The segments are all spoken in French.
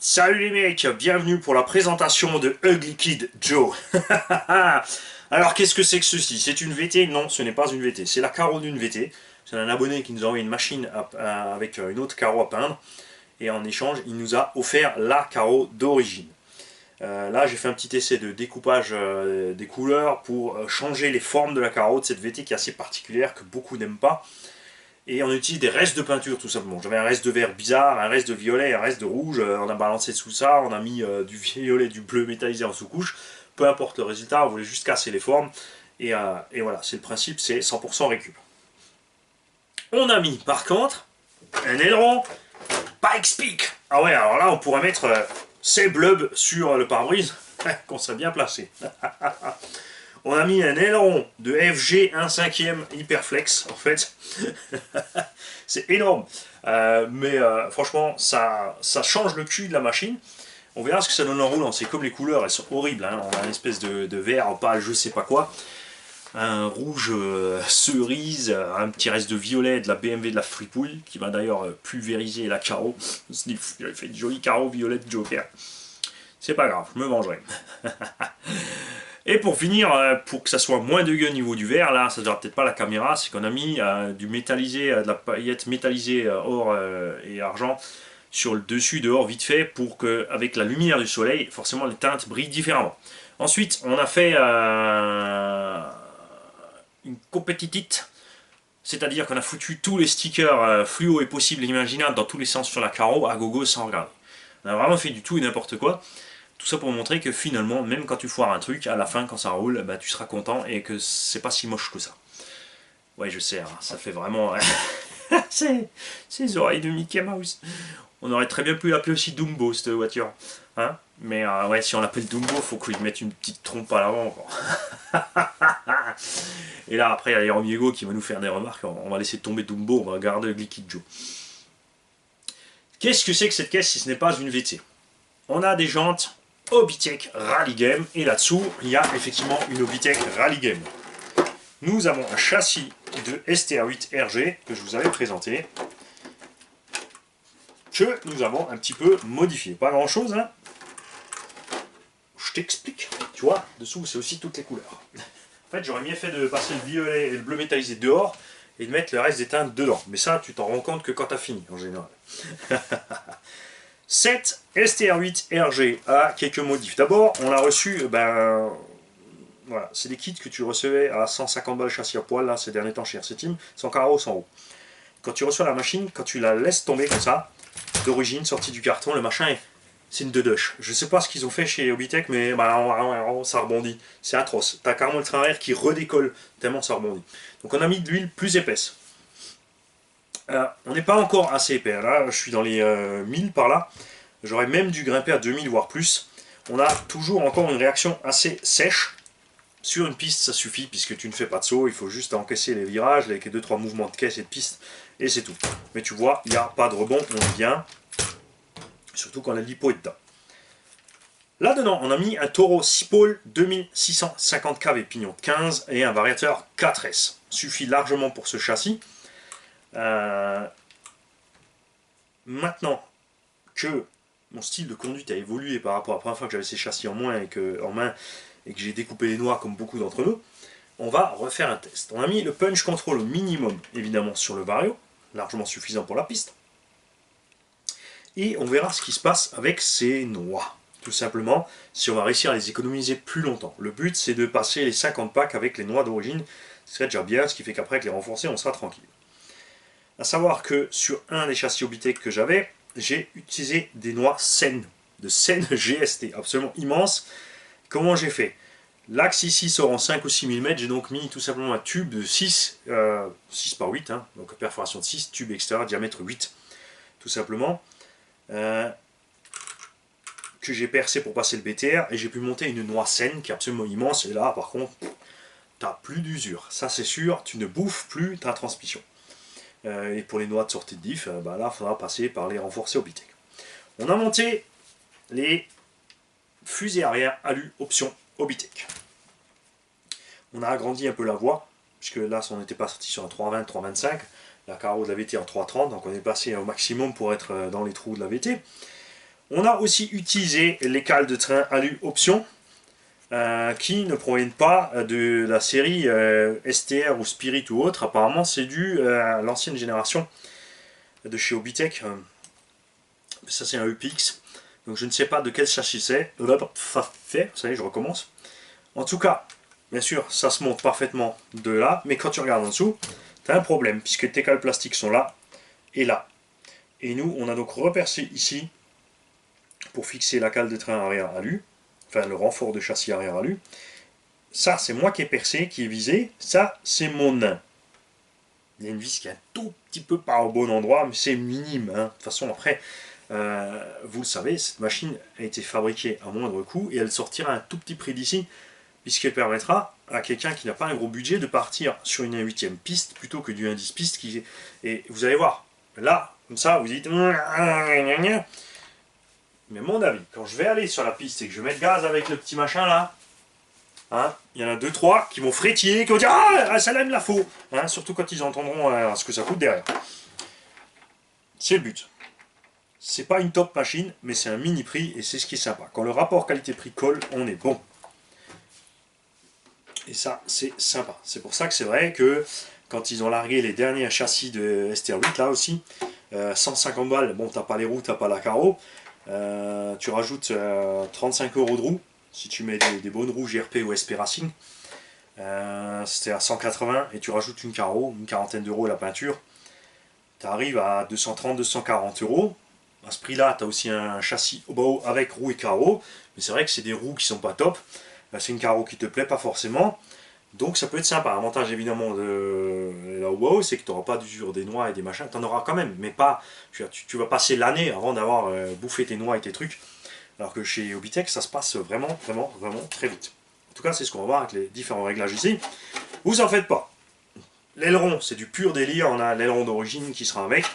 Salut les mecs, bienvenue pour la présentation de Ugly Kid Joe. Alors qu'est-ce que c'est que ceci? C'est une VT? Non, ce n'est pas une VT, c'est la carreau d'une VT. C'est un abonné qui nous a envoyé une machine avec une autre carreau à peindre. Et en échange, il nous a offert la carreau d'origine. Là, j'ai fait un petit essai de découpage des couleurs pour changer les formes de la carreau de cette VT qui est assez particulière, que beaucoup n'aiment pas. Et on utilise des restes de peinture tout simplement. J'avais un reste de vert bizarre, un reste de violet, un reste de rouge. On a balancé sous ça, on a mis du violet, du bleu métallisé en sous-couche. Peu importe le résultat, on voulait juste casser les formes. Et voilà, c'est le principe, c'est 100% récup. On a mis par contre un aileron Pikes Peak. Ah ouais, alors là on pourrait mettre ces blubs sur le pare-brise, qu'on serait bien placé. On a mis un aileron de FG 1/5 Hyperflex, en fait. C'est énorme. Mais franchement, ça change le cul de la machine. On verra ce que ça donne en roulant. C'est comme les couleurs, elles sont horribles. Hein. On a une espèce de vert pâle, je sais pas quoi. Un rouge cerise, un petit reste de violet de la BMW de la fripouille, qui va d'ailleurs pulvériser la carreau. Il fait une jolie carreau violet de Joker. C'est pas grave, je me vengerai. Et pour finir, pour que ça soit moins dégueu au niveau du verre, là ça ne verra peut-être pas la caméra, c'est qu'on a mis du métallisé, de la paillette métallisée or et argent sur le dessus dehors vite fait pour que avec la lumière du soleil, forcément les teintes brillent différemment. Ensuite on a fait une compétitite, c'est-à-dire qu'on a foutu tous les stickers fluo et possibles et imaginables dans tous les sens sur la carreau à gogo sans regarder. On a vraiment fait du tout et n'importe quoi. Tout ça pour montrer que finalement, même quand tu foires un truc, à la fin, quand ça roule, bah, tu seras content et que c'est pas si moche que ça. Ouais, je sais, hein, ça fait vraiment... ces oreilles de Mickey Mouse. On aurait très bien pu l'appeler aussi Dumbo, cette voiture. Hein, mais ouais, si on l'appelle Dumbo, faut qu'il mette une petite trompe à l'avant. Et là, après, il y a Jérôme Diego qui va nous faire des remarques. On va laisser tomber Dumbo, on va garder Ugly Kid Joe. Qu'est-ce que c'est que cette caisse si ce n'est pas une VT? On a des jantes Obitech Rally Game et là-dessous il y a effectivement une Obitech Rally Game. Nous avons un châssis de STR8 RG que je vous avais présenté, que nous avons un petit peu modifié. Pas grand chose, hein. Je t'explique. Tu vois, dessous c'est aussi toutes les couleurs. En fait, j'aurais mieux fait de passer le violet et le bleu métallisé dehors et de mettre le reste des teintes dedans. Mais ça, tu t'en rends compte que quand tu as fini en général. Cette STR8 RG a quelques modifs. D'abord, on a reçu, voilà, c'est des kits que tu recevais à 150 balles châssis à poil, là, ces derniers temps chez RC Team, sans carreau, sans roue. Quand tu reçois la machine, quand tu la laisses tomber comme ça, d'origine, sortie du carton, le machin, c'est une deduche. Je sais pas ce qu'ils ont fait chez Obitech, mais ça rebondit. C'est atroce. T'as carrément le train arrière qui redécolle, tellement ça rebondit. Donc on a mis de l'huile plus épaisse. On n'est pas encore assez épais, là je suis dans les 1000 par là, j'aurais même dû grimper à 2000 voire plus. On a toujours encore une réaction assez sèche. Sur une piste ça suffit puisque tu ne fais pas de saut, il faut juste encaisser les virages avec 2-3 mouvements de caisse et de piste et c'est tout. Mais tu vois, il n'y a pas de rebond, on est bien, surtout quand la lipo est dedans. Là-dedans, on a mis un Toro 6 pôles 2650 kV pignon 15 et un variateur 4S. Suffit largement pour ce châssis. Maintenant que mon style de conduite a évolué par rapport à la première fois que j'avais ces châssis en main et que j'ai découpé les noix comme beaucoup d'entre nous, on va refaire un test. On a mis le punch control au minimum évidemment sur le Vario, largement suffisant pour la piste, et on verra ce qui se passe avec ces noix. Tout simplement, si on va réussir à les économiser plus longtemps. Le but c'est de passer les 50 packs avec les noix d'origine, ce serait déjà bien, ce qui fait qu'après avec les renforcer on sera tranquille. A savoir que sur un des châssis Obitech que j'avais, j'ai utilisé des noix Sen, de Sen GST, absolument immense. Comment j'ai fait? L'axe ici sort en 5 ou 6 mm, j'ai donc mis tout simplement un tube de 6 par 8, hein, donc perforation de 6, tube extérieur, diamètre 8, tout simplement, que j'ai percé pour passer le BTR, et j'ai pu monter une noix Sen qui est absolument immense, et là par contre, t'as plus d'usure, ça c'est sûr, tu ne bouffes plus ta transmission. Et pour les noix de sortie de diff, là il faudra passer par les renforcés Obitech. On a monté les fusées arrière alu option Obitech. On a agrandi un peu la voie, puisque là on n'était pas sorti sur un 320, 325, la carreau de la VT en 330, donc on est passé au maximum pour être dans les trous de la VT. On a aussi utilisé les cales de train alu option qui ne proviennent pas de la série STR ou Spirit ou autre. Apparemment, c'est dû à l'ancienne génération de chez Obitech. Ça, c'est un EPX. Donc, je ne sais pas de quel châssis c'est. Ça fait, vous savez, je recommence. En tout cas, bien sûr, ça se monte parfaitement de là. Mais quand tu regardes en dessous, tu as un problème puisque tes cales plastiques sont là et là. Et nous, on a donc repercé ici pour fixer la cale de train arrière alu. Enfin, le renfort de châssis arrière alu. Ça, c'est moi qui ai percé, qui ai visé. Ça, c'est mon nain. Il y a une vis qui est un tout petit peu pas au bon endroit, mais c'est minime. Hein. De toute façon, après, vous le savez, cette machine a été fabriquée à moindre coût et elle sortira un tout petit prix d'ici, puisqu'elle permettra à quelqu'un qui n'a pas un gros budget de partir sur une 1/8e piste plutôt que du 1/10 piste. Et vous allez voir, là, comme ça, vous dites... Mais à mon avis, quand je vais aller sur la piste et que je vais mettre gaz avec le petit machin là, hein, il y en a 2-3 qui vont frétiller, qui vont dire ah, ça là il me la faut. Hein, surtout quand ils entendront ce que ça coûte derrière. C'est le but. C'est pas une top machine, mais c'est un mini prix et c'est ce qui est sympa. Quand le rapport qualité-prix colle, on est bon. Et ça, c'est sympa. C'est pour ça que c'est vrai que quand ils ont largué les derniers châssis de STR8 là aussi, 150 balles, bon, t'as pas les roues, t'as pas la carreau. Tu rajoutes 35 € de roues si tu mets des bonnes roues GRP ou SP Racing. C'était à 180 et tu rajoutes une carreau, une quarantaine d'euros la peinture. Tu arrives à 230-240 €. À ce prix-là, tu as aussi un châssis avec roues et carreaux. Mais c'est vrai que c'est des roues qui sont pas top. C'est une carreau qui te plaît pas forcément. Donc ça peut être sympa. L'avantage évidemment de la Oboe, c'est que tu n'auras pas d'usure des noix et des machins. Tu en auras quand même, mais pas. Tu vas passer l'année avant d'avoir bouffé tes noix et tes trucs. Alors que chez Obitech, ça se passe vraiment très vite. En tout cas, c'est ce qu'on va voir avec les différents réglages ici. Vous en faites pas. L'aileron, c'est du pur délire. On a l'aileron d'origine qui sera avec.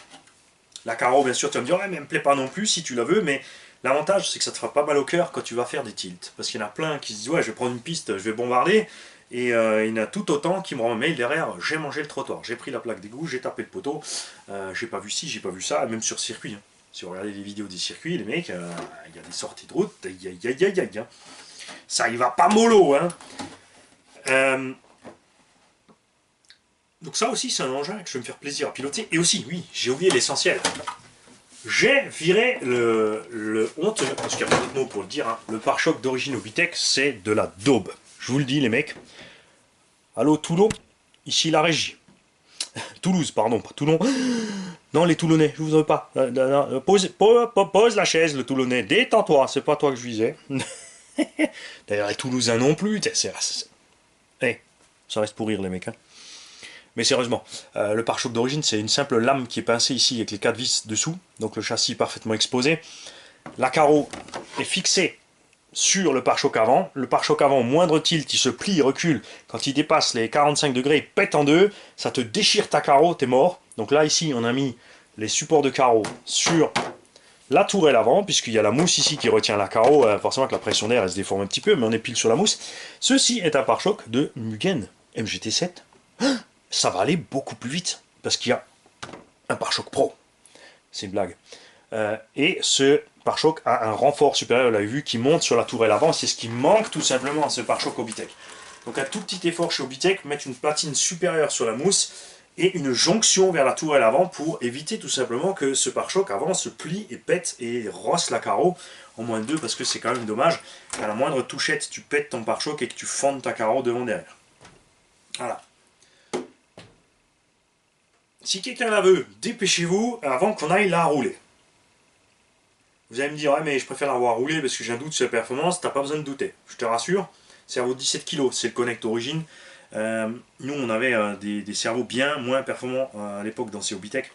La carreau, bien sûr, tu vas me dire, ouais, mais elle me plaît pas non plus si tu la veux, mais l'avantage, c'est que ça te fera pas mal au cœur quand tu vas faire des tilts. Parce qu'il y en a plein qui se disent, ouais, je vais prendre une piste, je vais bombarder. Et il y en a tout autant qui me renvoient un mail derrière, j'ai mangé le trottoir, j'ai pris la plaque d'égout, j'ai tapé le poteau, j'ai pas vu ci, j'ai pas vu ça, même sur circuit. Hein. Si vous regardez les vidéos des circuits, les mecs, il y a des sorties de route, aïe. Ça y va pas mollo. Hein. Donc ça aussi, c'est un engin que je vais me faire plaisir à piloter. Et aussi, oui, j'ai oublié l'essentiel. J'ai viré le honteux, parce qu'il n'y a pas d'autre mot pour le dire, hein, le pare-choc d'origine Obitech, c'est de la daube. Je vous le dis, les mecs. Allô, Toulon, ici la régie. Toulouse, pardon, pas Toulon. Non, les Toulonnais, je vous en veux pas. Pose la chaise, le Toulonnais. Détends-toi, c'est pas toi que je visais. D'ailleurs, les Toulousains non plus. Hey, ça reste pour rire, les mecs. Hein. Mais sérieusement, le pare-choc d'origine, c'est une simple lame qui est pincée ici avec les 4 vis dessous. Donc le châssis parfaitement exposé. La carreau est fixée sur le pare-choc avant. Le pare-choc avant, moindre tilt, il se plie, il recule. Quand il dépasse les 45 degrés, il pète en deux. Ça te déchire ta carreau, t'es mort. Donc là, ici, on a mis les supports de carreau sur la tourelle avant, puisqu'il y a la mousse ici qui retient la carreau. Forcément que la pression d'air, elle se déforme un petit peu, mais on est pile sur la mousse. Ceci est un pare-choc de Mugen MGT7. Ça va aller beaucoup plus vite, parce qu'il y a un pare-choc pro. C'est une blague. Et ce pare-choc a un renfort supérieur, vous l'avez vu, qui monte sur la tourelle avant. C'est ce qui manque tout simplement à ce pare-choc Obitech. Donc un tout petit effort chez Obitech, mettre une platine supérieure sur la mousse et une jonction vers la tourelle avant pour éviter tout simplement que ce pare-choc avant se plie et pète et rosse la carreau en moins de 2, parce que c'est quand même dommage. À la moindre touchette, tu pètes ton pare-choc et que tu fendes ta carreau devant derrière. Voilà. Si quelqu'un la veut, dépêchez-vous avant qu'on aille la rouler. Vous allez me dire, ouais, mais je préfère la voir rouler parce que j'ai un doute sur la performance. T'as pas besoin de douter. Je te rassure, cerveau 17 kg, c'est le Connect Origine. Nous, on avait des cerveaux bien moins performants à l'époque dans ces Obitech.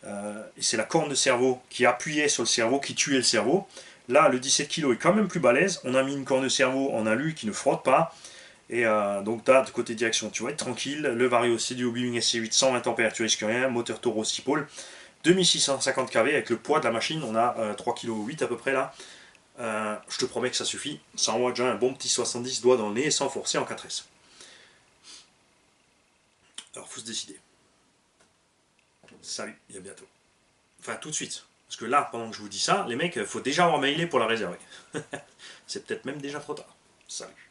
Et c'est la corne de cerveau qui appuyait sur le cerveau, qui tuait le cerveau. Là, le 17 kg est quand même plus balèze. On a mis une corne de cerveau en alu qui ne frotte pas. Et donc, tu as de côté direction, tu vas être tranquille. Le Vario CDO Boeing SC8, 120 ampères, tu risques rien. Moteur Toro 6 pôles. 2650 kV avec le poids de la machine, on a 3,8 kg à peu près là. Je te promets que ça suffit. Ça envoie déjà un bon petit 70 doigts dans le nez sans forcer en 4S. Alors, faut se décider. Salut, et à bientôt. Enfin, tout de suite. Parce que là, pendant que je vous dis ça, les mecs, il faut déjà avoir mailé pour la réserver. C'est peut-être même déjà trop tard. Salut.